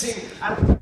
amazing and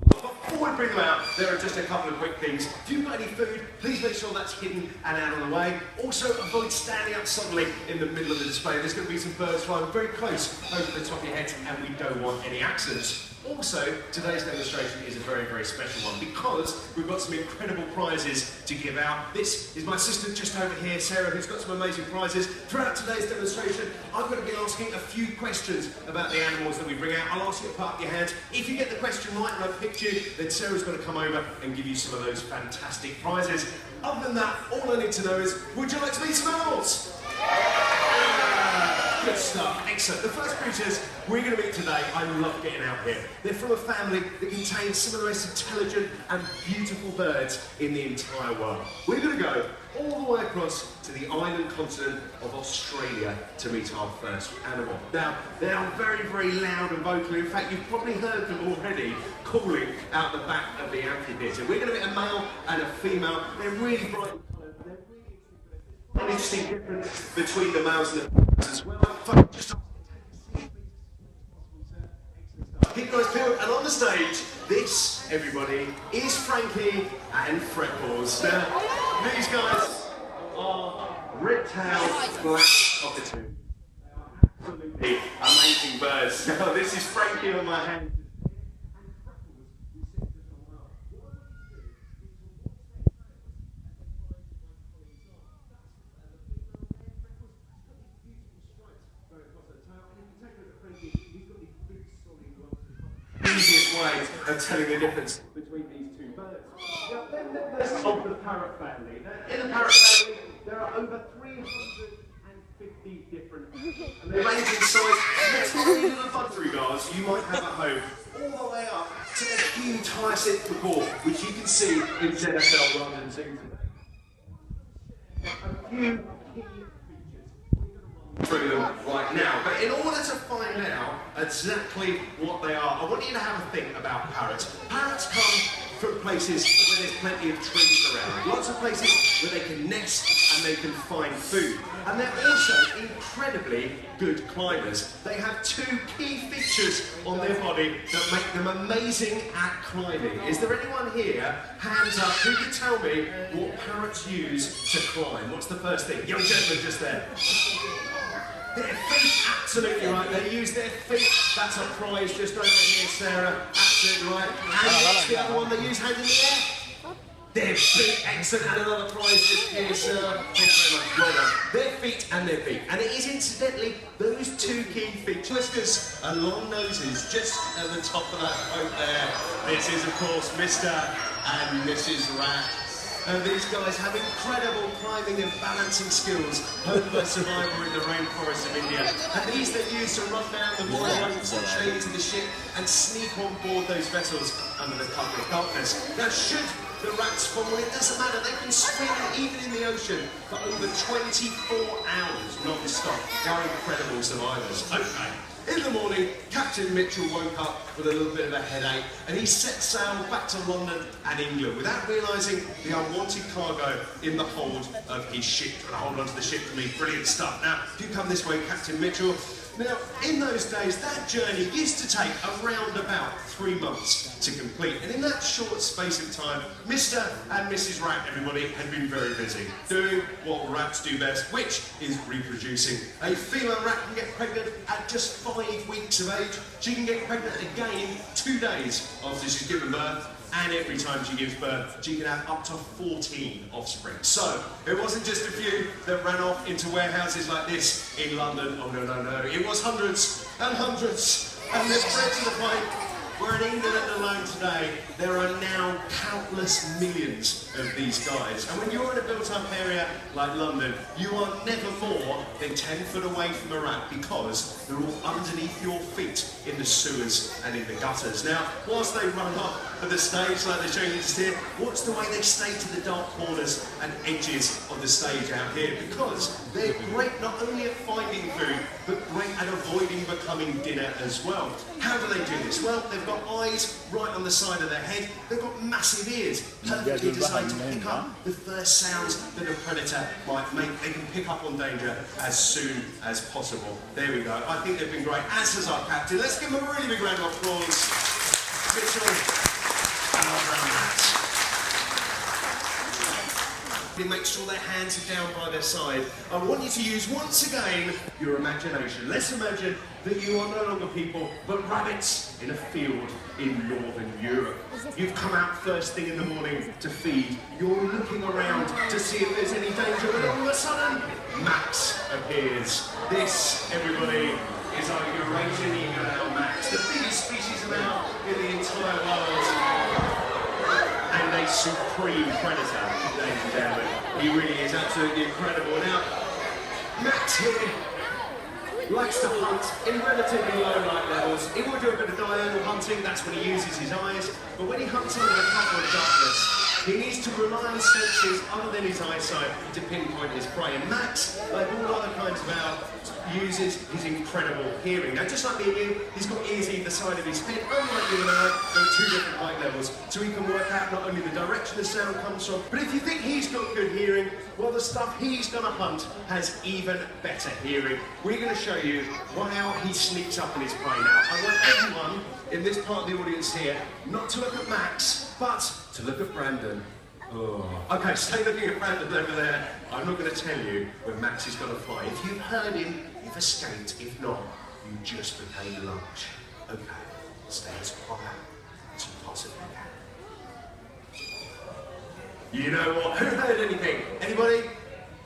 before we bring them out, there are just a couple of quick things. If you've got any food, please make sure that's hidden and out of the way. Also, avoid standing up suddenly in the middle of the display. There's going to be some birds flying very close over the top of your head, and we don't want any accidents. Also, today's demonstration is a very, very special one because we've got some incredible prizes to give out. This is my assistant just over here, Sarah, who's got some amazing prizes. Throughout today's demonstration, I'm going to be asking a few questions about the animals that we bring out. I'll ask you to put up your hands. If you get the question right and I've picked you, then Sarah's going to come over and give you some of those fantastic prizes. Other than that, all I need to know is, would you like to meet some animals? Good stuff, excellent. The first creatures we're going to meet today, I love getting out here. They're from a family that contains some of the most intelligent and beautiful birds in the entire world. We're going to go all the way across to the island continent of Australia to meet our first animal. Now, they are very, very loud and vocal. In fact, you've probably heard them already calling out the back of the amphitheatre. We're going to meet a male and a female. They're really bright. An interesting difference between the males and the females as well. Keep guys peeled, and on the stage, this, everybody, is Frankie and Freckles. Now, these guys are red-tailed black cockatoos. Absolutely amazing birds. Now, this is Frankie on my hand. Easiest way of telling the difference between these two birds. Now, then there's of the parrot family. Now, in the parrot family, there are over 350 different and they range in size from tiny little budgerigars you might have at home, all the way up to the huge hyacinth macaw, which you can see in ZSL London Zoo today. A few key through them right now, but in order to find out exactly what they are, I want you to have a think about parrots. Parrots come from places where there's plenty of trees around, lots of places where they can nest and they can find food. And they're also incredibly good climbers. They have two key features on their body that make them amazing at climbing. Is there anyone here, hands up, who can tell me what parrots use to climb? What's the first thing? Young gentleman just there. Their feet, absolutely right. They use their feet. That's a prize just over here, Sarah. Absolutely right. And what's the other one they use? Hand in the air. Their feet, excellent. And another prize just here, Sarah. Thank you very much. Well done. Their feet and their feet. And it is incidentally those two key features. Whiskers and long noses just at the top of that coat there. This is, of course, Mr. and Mrs. Rat. And these guys have incredible climbing and balancing skills, honed by survival in the rainforests of India. And these they use to run down the royal ropes that chain to the ship and sneak on board those vessels under the cover of darkness. Now, should the rats fall, it doesn't matter, they can swim even in the ocean for over 24 hours non-stop. They are incredible survivors. Okay. In the morning, Captain Mitchell woke up with a little bit of a headache and he set sail back to London and England without realising the unwanted cargo in the hold of his ship. Trying to hold onto the ship for me, brilliant stuff. Now, if you come this way, Captain Mitchell. Now, in those days, that journey used to take around about 3 months to complete. And in that short space of time, Mr. and Mrs. Rat, everybody, had been very busy doing what rats do best, which is reproducing. A female rat can get pregnant at just 5 weeks of age. She can get pregnant again 2 days after she's given birth. And every time she gives birth, she can have up to 14 offspring. So, it wasn't just a few that ran off into warehouses like this in London. Oh, no, no, no. It was hundreds and hundreds. And they're bred to the point where in England alone today, there are now countless millions of these guys. And when you're in a built-up area like London, you are never more than 10 foot away from a rat because they're all underneath your feet in the sewers and in the gutters. Now, whilst they run up at the stage like they're showing you just here, watch the way they stay to the dark corners and edges of the stage out here because They're great not only at finding food, but great at avoiding becoming dinner as well. How do they do this? Well, they've got eyes right on the side of their head. They've got massive ears, perfectly designed to pick up the first sounds that a predator might make. They can pick up on danger as soon as possible. There we go. I think they've been great, as has our captain. Let's give them a really big round of applause. Mitchell and our brown hats. Make sure their hands are down by their side. I want you to use once again your imagination. Let's imagine that you are no longer people, but rabbits in a field in Northern Europe. You've come out first thing in the morning to feed. You're looking around to see if there's any danger, but all of a sudden, Max appears. This, everybody, is our Eurasian eagle owl Max, the biggest species of owl in the entire world. And a supreme predator, ladies and gentlemen. He really is absolutely incredible. Now, Max here likes to hunt in relatively low light levels. He will do a bit of diurnal hunting, that's when he uses his eyes. But when he hunts under the cover of darkness, he needs to rely on senses other than his eyesight to pinpoint his prey. And Max, like all other kinds of owl, uses his incredible hearing. Now, just like me and you, he's got ears either side of his head, unlike you and I, they're at 2 different height levels, so he can work out not only the direction the sound comes from, but if you think he's got good hearing, well, the stuff he's going to hunt has even better hearing. We're going to show you how he sneaks up on his prey now. I want everyone in this part of the audience here not to look at Max, but to look at Brandon. Oh. Okay, stay looking at Brandon over there. I'm not going to tell you when Max is going to fly. If you've heard him, you've escaped. If not, you just became lunch. Okay, stay as quiet as you possibly can. You know what? Who heard anything? Anybody?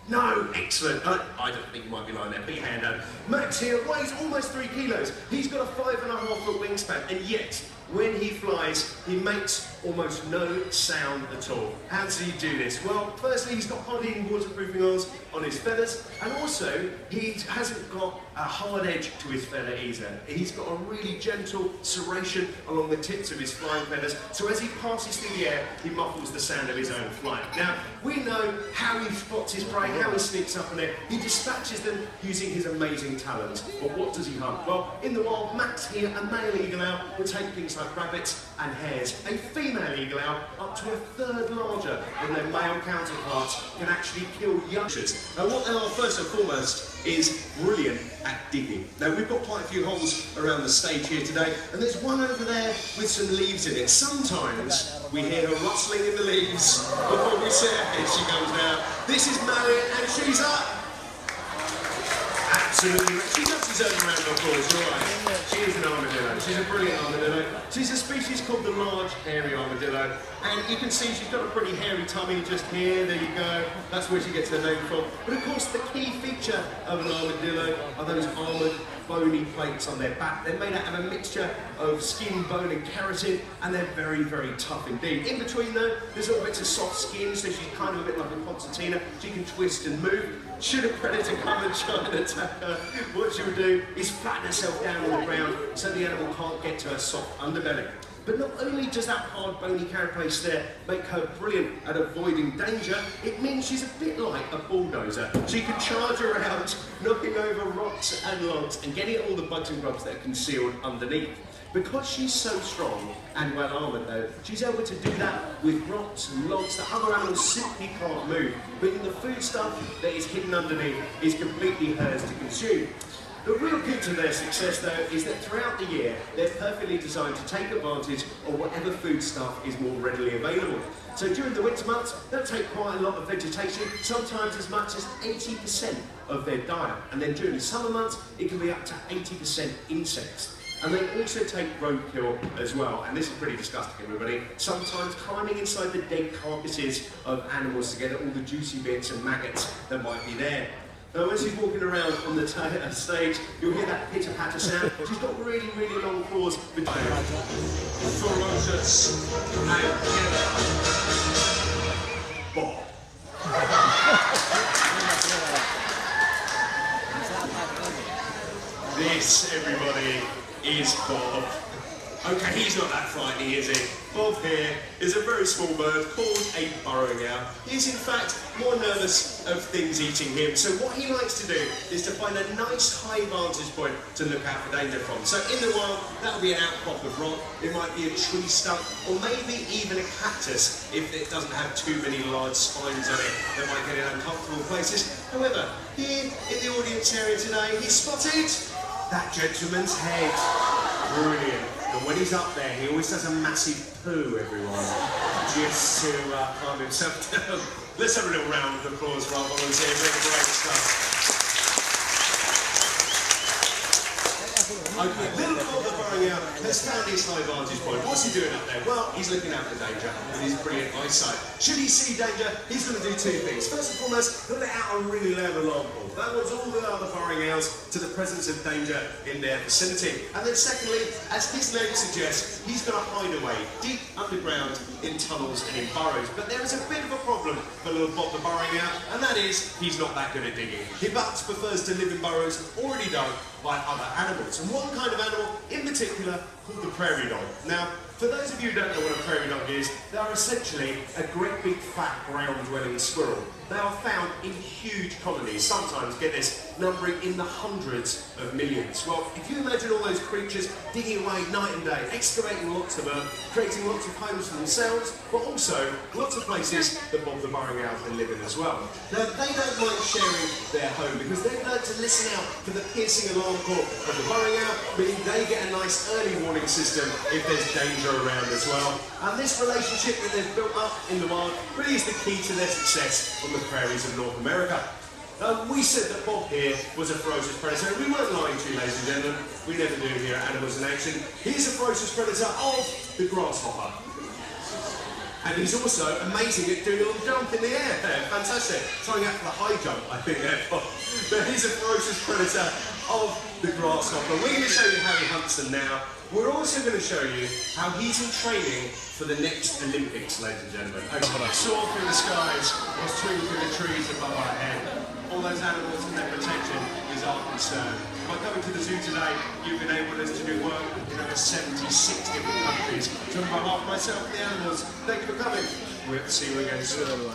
No, excellent. I don't think you might be lying there. Put your hand out. Max here weighs almost 3 kilos. He's got a 5.5 foot wingspan, and yet, when he flies, he makes almost no sound at all. How does he do this? Well, firstly, he's got hardly any waterproofing oils on his feathers, and also, he hasn't got a hard edge to his feather either. He's got a really gentle serration along the tips of his flying feathers, so as he passes through the air, he muffles the sound of his own flight. Now, we know how he spots his prey, how he sneaks up on it. He dispatches them using his amazing talent. But what does he hunt? Well, in the wild, Max here, a male eagle owl, will take things like rabbits and hares. A female eagle owl, up to a third larger than their male counterparts, can actually kill youngsters. Now, what they are first and foremost is brilliant at digging. Now, we've got quite a few holes around the stage here today, and there's one over there with some leaves in it. Sometimes we hear her rustling in the leaves before we see her. Here she comes now. This is Marion, and she's up. Absolutely. She does deserve a round of applause, you're right. She is an armadillo. She's a brilliant armadillo. She's a species called the large hairy armadillo. And you can see she's got a pretty hairy tummy just here. There you go. That's where she gets her name from. But of course, the key feature of an armadillo are those armoured, bony plates on their back. They're made out of a mixture of skin, bone and keratin, and they're very, very tough indeed. In between though, there's little bits of soft skin, so she's kind of a bit like a concertina. She can twist and move. Should a predator come and try and attack her, what she would do is flatten herself down on the ground so the animal can't get to her soft underbelly. But not only does that hard bony carapace there make her brilliant at avoiding danger, it means she's a bit like a bulldozer. She can charge around, knocking over rocks and logs and getting at all the bugs and grubs that are concealed underneath. Because she's so strong and well armoured though, she's able to do that with rocks and logs that other animals simply can't move. But the food stuff that is hidden underneath is completely hers to consume. The real good to their success though is that throughout the year they're perfectly designed to take advantage of whatever food stuff is more readily available. So during the winter months they'll take quite a lot of vegetation, sometimes as much as 80% of their diet. And then during the summer months it can be up to 80% insects. And they also take roadkill as well, and this is pretty disgusting, everybody. Sometimes climbing inside the dead carcasses of animals to get at all the juicy bits and maggots that might be there. Now, as she's walking around on the stage, you'll hear that pitter-patter sound. She's got really, really long claws. Ferocious and killer. Bob. This, everybody, is Bob. Okay, he's not that frightening, is he? Bob here is a very small bird called a burrowing owl. He's in fact more nervous of things eating him, so what he likes to do is to find a nice high vantage point to look out for danger from. So in the wild, that'll be an outcrop of rock, it might be a tree stump, or maybe even a cactus if it doesn't have too many large spines on it that might get in uncomfortable places. However, here in the audience area today, he spotted that gentleman's head. Brilliant. And when he's up there, he always does a massive poo, everyone, just to calm himself down. Let's have a little round of applause for our volunteer. Really great stuff. Okay, little Bob the burrowing owl has found his high vantage point. What's he doing up there? Well, he's looking out for danger with his brilliant eyesight. Should he see danger, he's going to do two things. First and foremost, he'll let out a really loud alarm call. That was all the other burrowing owls to the presence of danger in their vicinity. And then secondly, as his name suggests, he's going to hide away deep underground in tunnels and in burrows. But there is a bit of a problem for little Bob the burrowing owl, and that is he's not that good at digging. He but prefers to live in burrows already dug by other animals. And one kind of animal in particular called the prairie dog. Now, for those of you who don't know what a prairie dog is, they are essentially a great big fat ground-dwelling squirrel. They are found in huge colonies, sometimes, get this, numbering in the hundreds of millions. Well, if you imagine all those creatures digging away night and day, excavating lots of earth, creating lots of homes for themselves, but also lots of places that Bob the burrowing owl can live in as well. Now, they don't mind sharing their home because they've learned to listen out for the piercing alarm call of the burrowing owl, meaning they get a nice early warning system if there's danger around as well. And this relationship that they've built up in the wild really is the key to their success on the prairies of North America. We said that Bob here was a ferocious predator. We weren't lying to you, ladies and gentlemen. We never do here at Animals in Action. He's a ferocious predator of the grasshopper. And he's also amazing at doing a little jump in the air there. Fantastic. Trying out for the high jump, I think, there, Bob. But he's a ferocious predator of the grasshopper. We're going to show you how he hunts them now. We're also going to show you how he's in training for the next Olympics, ladies and gentlemen. Okay. Soar through the skies or swing through the trees above our head. All those animals and their protection is our concern. By coming to the zoo today, you've enabled us to do work in over 76 different countries. So on behalf of myself and the animals, thank you for coming. We'll see you again soon.